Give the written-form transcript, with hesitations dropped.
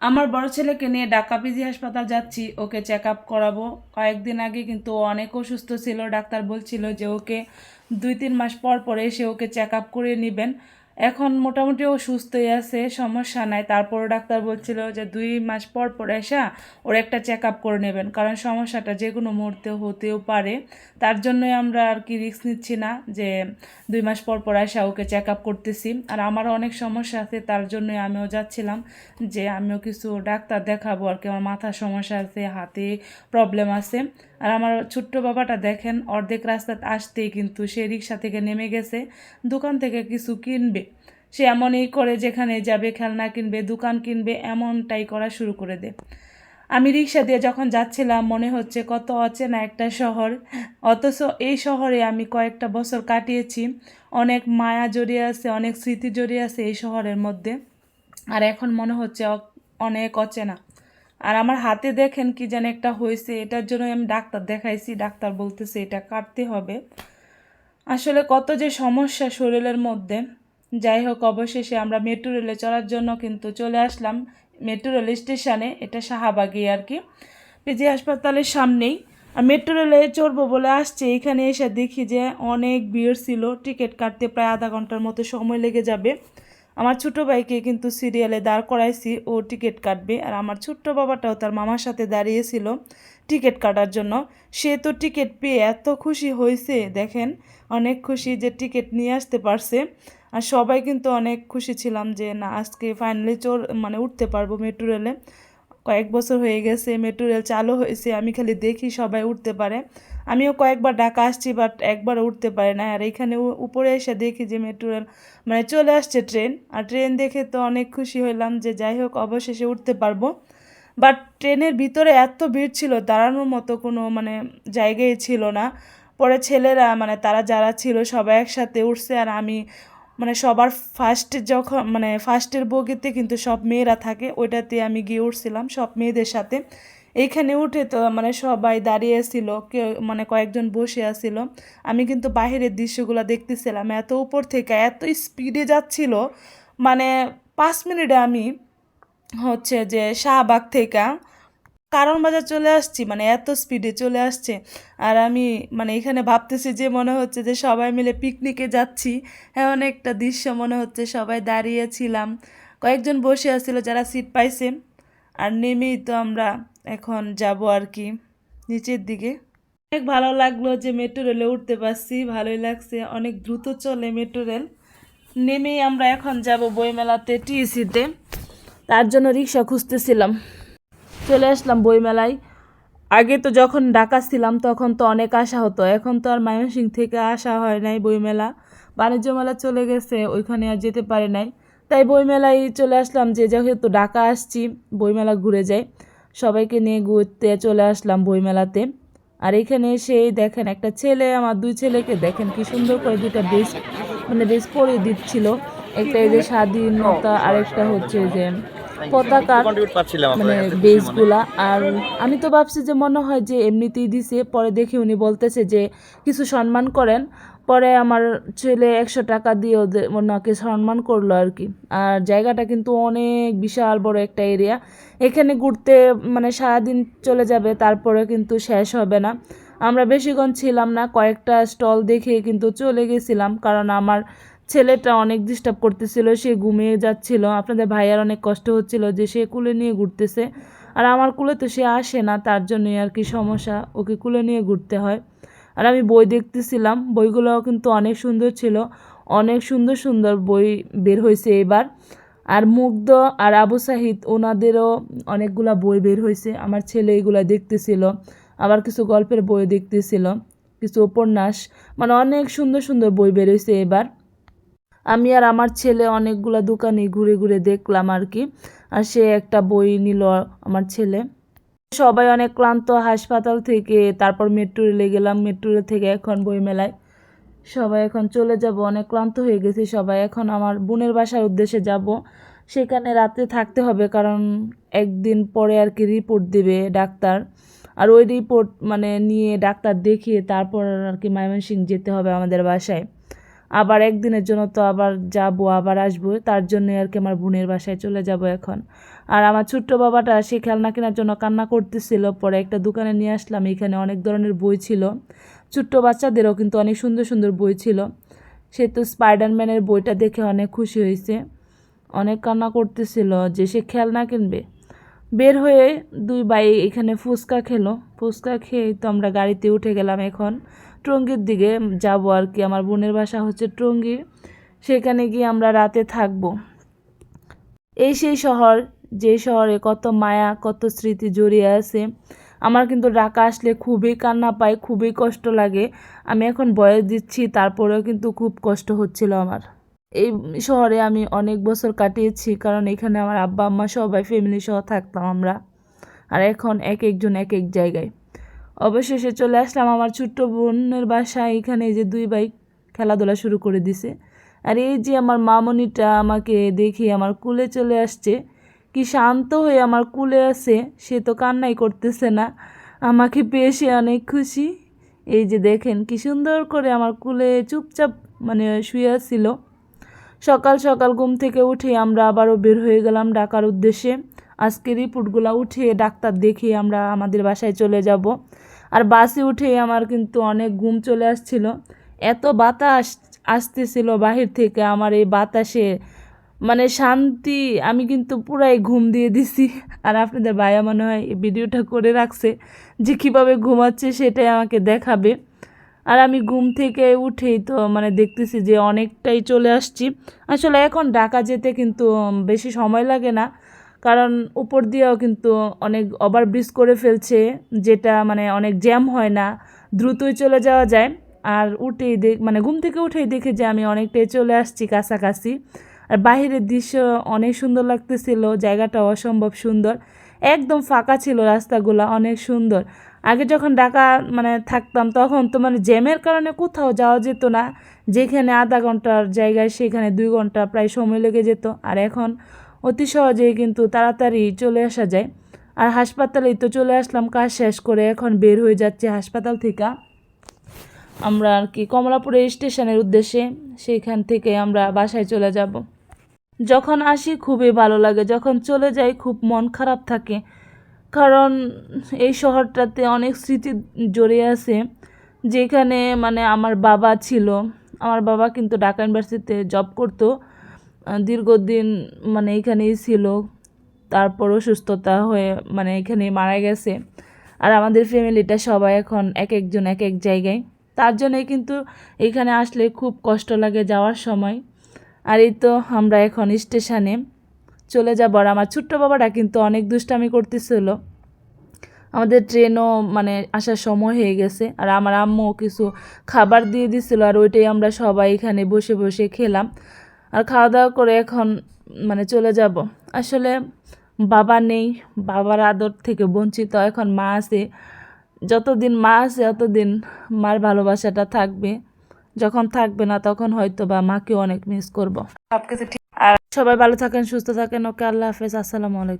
আমার বড় ছেলেকে নিয়ে ঢাকা পিজি হাসপাতাল যাচ্ছি, ওকে চেক আপ করাবো। কয়েকদিন আগে কিন্তু ও অনেক অসুস্থ ছিল, ডাক্তার বলছিল যে ওকে 2-3 মাস পর পর এসে ওকে চেক আপ করে নেবেন। এখন মোটামুটি ও সুস্থই আছে, সমস্যা নাই। তারপরও ডাক্তার বলছিল যে 2 মাস পর পর এসে ওর একটা চেক আপ করে নেবেন, কারণ সমস্যাটা যে কোনো মুহূর্তে হতেও পারে। তার জন্যই আমরা আর কি রিস্ক নিচ্ছি না যে 2 মাস পর পর এসে ওকে চেক আপ করতেছি। আর আমারও অনেক সমস্যা আছে, তার জন্যই আমিও যাচ্ছিলাম যে আমিও কিছু ডাক্তার দেখাবো আর কি। আমার মাথার সমস্যা আছে, হাতে প্রবলেম আছে। আর আমার ছোট্ট বাবাটা দেখেন, অর্ধেক রাস্তাতে আসতেই কিন্তু সে রিক্সা থেকে নেমে গেছে দোকান থেকে কিছু কিনবে। সে এমনই করে, যেখানে যাবে খেলনা কিনবে, দোকান কিনবে, এমনটাই করা শুরু করে দেয়। আমি রিক্সা দিয়ে যখন যাচ্ছিলাম মনে হচ্ছে কত অচেনা একটা শহর, অথচ এই শহরে আমি কয়েকটা বছর কাটিয়েছি। অনেক মায়া জড়িয়ে আছে, অনেক স্মৃতি জড়িয়ে আছে এই শহরের মধ্যে। আর এখন মনে হচ্ছে অনেক অচেনা। আর আমার হাতে দেখেন কি যেন একটা হয়েছে, এটার জন্য আমি ডাক্তার দেখাইছি, ডাক্তার বলতেছে এটা কাটতে হবে। আসলে কত যে সমস্যা শরীরের মধ্যে। যাই হোক, অবশেষে আমরা মেট্রো রেলে চড়ার জন্য কিন্তু চলে আসলাম মেট্রো রেল স্টেশনে। এটা শাহবাগে আর কি, পিজি হাসপাতালের সামনেই। আর মেট্রো রেলে চড়বো বলে আসছে, এখানে এসে দেখি যে অনেক ভিড় ছিল, টিকিট কাটতে প্রায় আধা ঘন্টার মতো সময় লেগে যাবে। আমার ছোটো ভাইকে কিন্তু সিরিয়ালে দাঁড় করাইছি, ও টিকিট কাটবে। আর আমার ছোট্ট বাবাটাও তার মামার সাথে দাঁড়িয়েছিল টিকিট কাটার জন্য। সে তো টিকিট পেয়ে এত খুশি হয়েছে, দেখেন, অনেক খুশি যে টিকিট নিয়ে আসতে পারছে। আর সবাই কিন্তু অনেক খুশি ছিলাম যে না, আজকে ফাইনালি উঠতে পারবো মেট্রো রেলে। কয়েক বছর হয়ে গেছে মেট্রো রেল চালু হয়েছে, আমি খালি দেখি সবাই উঠতে পারে। আমিও কয়েকবার ঢাকা আসছি, বাট একবারও উঠতে পারি না। আর এখানে উপরে এসে দেখি যে মেট্রো রেল চলে আসছে ট্রেন। আর ট্রেন দেখে তো অনেক খুশি হইলাম যে যাই হোক অবশেষে উঠতে পারবো। বাট ট্রেনের ভিতরে এত ভিড় ছিল, দাঁড়ানোর মতো কোনো জায়গাই ছিল না। পরে ছেলেরা তারা যারা ছিল সবাই একসাথে উঠছে, আর আমি সবার ফার্স্ট যখন ফার্স্টের বগিতে কিন্তু সব মেয়েরা থাকে, ওইটাতে আমি গিয়ে উঠছিলাম সব মেয়েদের সাথে। এইখানে উঠে তো সবাই দাঁড়িয়ে ছিল, কেউ কয়েকজন বসে আছিল। আমি কিন্তু বাইরের দৃশ্যগুলো দেখতেছিলাম, এত উপর থেকে এত স্পিডে যাচ্ছিল। মানে 5 মিনিটে আমি যে শাহবাগ থেকে কারণ বাজার চলে আসছি, এত স্পিডে চলে আসছে। আর আমি এখানে ভাবতেছি যে মনে হচ্ছে যে সবাই মিলে পিকনিকে যাচ্ছি, এমন একটা দৃশ্য মনে হচ্ছে। সবাই দাঁড়িয়েছিলাম, কয়েকজন বসে আছিল যারা সিট পাইছে। আর নেমেই তো আমরা এখন যাব আর কি নিচের দিকে। অনেক ভালো লাগলো যে মেট্রো রেলে উঠতে পারছি, ভালোই লাগছে, অনেক দ্রুত চলে মেট্রো রেল। নেমেই আমরা এখন যাব বইমেলাতে, টিএসিতে। তার জন্য রিক্সা খুঁজতেছিলাম, চলে আসলাম বইমেলায়। আগে তো যখন ঢাকা ছিলাম তখন তো অনেক আসা হতো, এখন তো আর ময়মনসিংহ থেকে আসা হয় নাই। বইমেলা, বাণিজ্য মেলা চলে গেছে, ওইখানে আর যেতে পারে নাই। তাই বইমেলায় চলে আসলাম, যে যেহেতু ঢাকা আসছি বইমেলা ঘুরে যাই। সবাইকে নিয়ে ঘুরতে চলে আসলাম বইমেলাতে। আর এখানে এসেই দেখেন একটা ছেলে, আমার দুই ছেলেকে দেখেন কি সুন্দর করে দুইটা বেশ বেশ পরিয়ে দিচ্ছিল। একটা এই যে স্বাধীনতা, আর একটা হচ্ছে যে পতাকার বেসগুলা। আর আমি তো ভাবছি যে মনে হয় যে এমনিতেই দিছে, পরে দেখি উনি বলতেছে যে কিছু সম্মান করেন। পরে আমার ছেলে 100 টাকা দিয়ে ওদের ওনাকে সম্মান করলো আর কি। আর জায়গাটা কিন্তু অনেক বিশাল বড় একটা এরিয়া, এখানে ঘুরতে সারাদিন চলে যাবে, তারপরে কিন্তু শেষ হবে না। আমরা বেশিক্ষণ ছিলাম না, কয়েকটা স্টল দেখে কিন্তু চলে গেছিলাম, কারণ আমার ছেলেটা অনেক ডিস্টার্ব করতেছিল, সে ঘুমিয়ে যাচ্ছিল। আপনাদের ভাইয়ার অনেক কষ্ট হচ্ছিল যে সে কুলে নিয়ে ঘুরতেছে, আর আমার কুলে তো সে আসে না, তার জন্যই আর কি সমস্যা, ওকে কুলে নিয়ে ঘুরতে হয়। আর আমি বই দেখতেছিলাম, বইগুলোও কিন্তু অনেক সুন্দর ছিল, অনেক সুন্দর সুন্দর বই বের হয়েছে এবার। আর মুগ্ধ আর আবু সাহিদ ওনাদেরও অনেকগুলা বই বের হয়েছে, আমার ছেলে এগুলা দেখতেছিল। আবার কিছু গল্পের বই দেখতেছিল, কিছু উপন্যাস, অনেক সুন্দর সুন্দর বই বের হয়েছে এবার। আমি আর আমার ছেলে অনেকগুলা দোকানে ঘুরে ঘুরে দেখলাম আর কি। আর সে একটা বই নিল আমার ছেলে। সবাই অনেক ক্লান্ত হাসপাতাল থেকে, তারপর মেট্রো রেলে গেলাম, মেট্রো রেল থেকে এখন বইমেলায়। সবাই এখন চলে যাব, অনেক ক্লান্ত হয়ে গেছি সবাই। এখন আমার বোনের বাসার উদ্দেশ্যে যাব, সেখানে রাতে থাকতে হবে, কারণ একদিন পরে আর কি রিপোর্ট দেবে ডাক্তার। আর ওই রিপোর্ট নিয়ে ডাক্তার দেখিয়ে তারপর আর কি ময়মনসিংহ যেতে হবে আমাদের বাসায়। আবার একদিনের জন্য তো আবার যাব, আবার আসবো, তার জন্য আর কি আমার বোনের বাসায় চলে যাব এখন। আর আমার ছোট্ট বাবাটা সে খেলনা কেনার জন্য কান্না করতেছিল, পরে একটা দোকানে নিয়ে আসলাম, এখানে অনেক ধরনের বই ছিল, ছোট্ট বাচ্চাদেরও কিন্তু অনেক সুন্দর সুন্দর বই ছিল। সে তো স্পাইডারম্যানের বইটা দেখে অনেক খুশি হয়েছে, অনেক কান্না করতেছিল যে সে খেলনা কিনবে। বের হয়ে দুই ভাই এখানে ফুচকা খেলো, ফুচকা খেয়েই তো আমরা গাড়িতে উঠে গেলাম, এখন টঙ্গীর দিকে যাব আর কি। আমার বোনের বাসা হচ্ছে টঙ্গী, সেখানে গিয়ে আমরা রাতে থাকবো। এই সেই শহর, যে শহরে কত মায়া কত স্মৃতি জড়িয়ে আছে। আমার কিন্তু ঢাকা আসলে খুবই কান্না পায়, খুবই কষ্ট লাগে। আমি এখন বয়স দিচ্ছি, তারপরেও কিন্তু খুব কষ্ট হচ্ছিল আমার। এই শহরে আমি অনেক বছর কাটিয়েছি, কারণ এখানে আমার আব্বা আম্মা সবাই ফ্যামিলি সহ থাকতাম আমরা। আর এখন এক একজন এক এক জায়গায়। অবশেষে চলে আসলাম আমার ছোট্ট বোনের বাসায়। এখানে এই যে দুই ভাই খেলাধুলা শুরু করে দিছে। আর এই যে আমার মামনিটা আমাকে দেখে আমার কুলে চলে আসছে, কি শান্ত হয়ে আমার কুলে আছে, সে তো কান্নাই করতেছে না, আমাকে পেয়ে সে অনেক খুশি। এই যে দেখেন কি সুন্দর করে আমার কুলে চুপচাপ শুয়ে ছিল। সকাল সকাল ঘুম থেকে উঠে আমরা আবারও বের হয়ে গেলাম ঢাকার উদ্দেশ্যে। আজকে রিপোর্টগুলো উঠিয়ে ডাক্তার দেখিয়ে আমরা আমাদের বাসায় চলে যাব। আর বাসে উঠে আমার কিন্তু অনেক ঘুম চলে আসছিল, এত বাতাস আসতেছিল বাহির থেকে, আমার এই বাতাসে শান্তি, আমি কিন্তু পুরাই ঘুম দিয়ে দিছি। আর আপনাদের ভাইয়া মনে হয় এই ভিডিওটা করে রাখছে যে কীভাবে ঘুমাচ্ছে সেটাই আমাকে দেখাবে। আর আমি ঘুম থেকে উঠেই তো দেখতেছি যে অনেকটাই চলে আসছি। আসলে এখন ঢাকা যেতে কিন্তু বেশি সময় লাগে না, কারণ উপর দিয়েও কিন্তু অনেক ওভারব্রিজ করে ফেলছে, যেটা অনেক জ্যাম হয় না, দ্রুতই চলে যাওয়া যায়। আর উঠেই ঘুম থেকে উঠেই দেখে যে আমি অনেকটাই চলে আসছি কাছাকাছি। আর বাহিরের দৃশ্য অনেক সুন্দর লাগতেছিল, জায়গাটা অসম্ভব সুন্দর, একদম ফাঁকা ছিল রাস্তাগুলো, অনেক সুন্দর। আগে যখন ঢাকা থাকতাম তখন তো জ্যামের কারণে কোথাও যাওয়া যেত না, যেখানে আধা ঘন্টার জায়গায় সেখানে 2 ঘন্টা প্রায় সময় লেগে যেত। আর এখন অতি সহজেই কিন্তু তাড়াতাড়ি চলে আসা যায়। আর হাসপাতালেই তো চলে আসলাম কাজ শেষ করে, এখন বের হয়ে যাচ্ছে হাসপাতাল থেকে আমরা আর কি কমলাপুরের স্টেশনের উদ্দেশ্যে, সেইখান থেকে আমরা বাসায় চলে যাব। যখন আসি খুবই ভালো লাগে, যখন চলে যাই খুব মন খারাপ থাকে, কারণ এই শহরটাতে অনেক স্মৃতি জড়িয়ে আছে। যেখানে আমার বাবা ছিল, আমার বাবা কিন্তু ঢাকা ইউনিভার্সিটিতে জব করতো, দীর্ঘদিন এখানেই ছিল, তারপর অসুস্থতা হয়ে এখানেই মারা গেছে। আর আমাদের ফ্যামিলিটা সবাই এখন এক একজন এক এক জায়গায়, তার জন্যই কিন্তু এখানে আসলে খুব কষ্ট লাগে যাওয়ার সময়। আর এই তো আমরা এখন স্টেশনে চলে যাব। আর আমার ছোট্ট বাবাটা কিন্তু অনেক দুষ্টামি করতেছিল, আমাদের ট্রেনও আসার সময় হয়ে গেছে। আর আমার আম্মু কিছু খাবার দিয়ে দিছিল, আর ওইটাই আমরা সবাই এখানে বসে বসে খেলাম। আর খাওয়া দাওয়া করে এখন চলে যাব। আসলে বাবা নেই, বাবার আদর থেকে বঞ্চিত, এখন মা আছে। যতদিন মা আছে ততদিন মার ভালোবাসাটা থাকবে, যখন থাকবে না তখন হয়তো বা মাকে অনেক মিস করব। সবকিছু ঠিক। আর সবাই ভালো থাকেন, সুস্থ থাকেন। ওকে, আল্লাহ হাফেজ, আসসালামু আলাইকুম।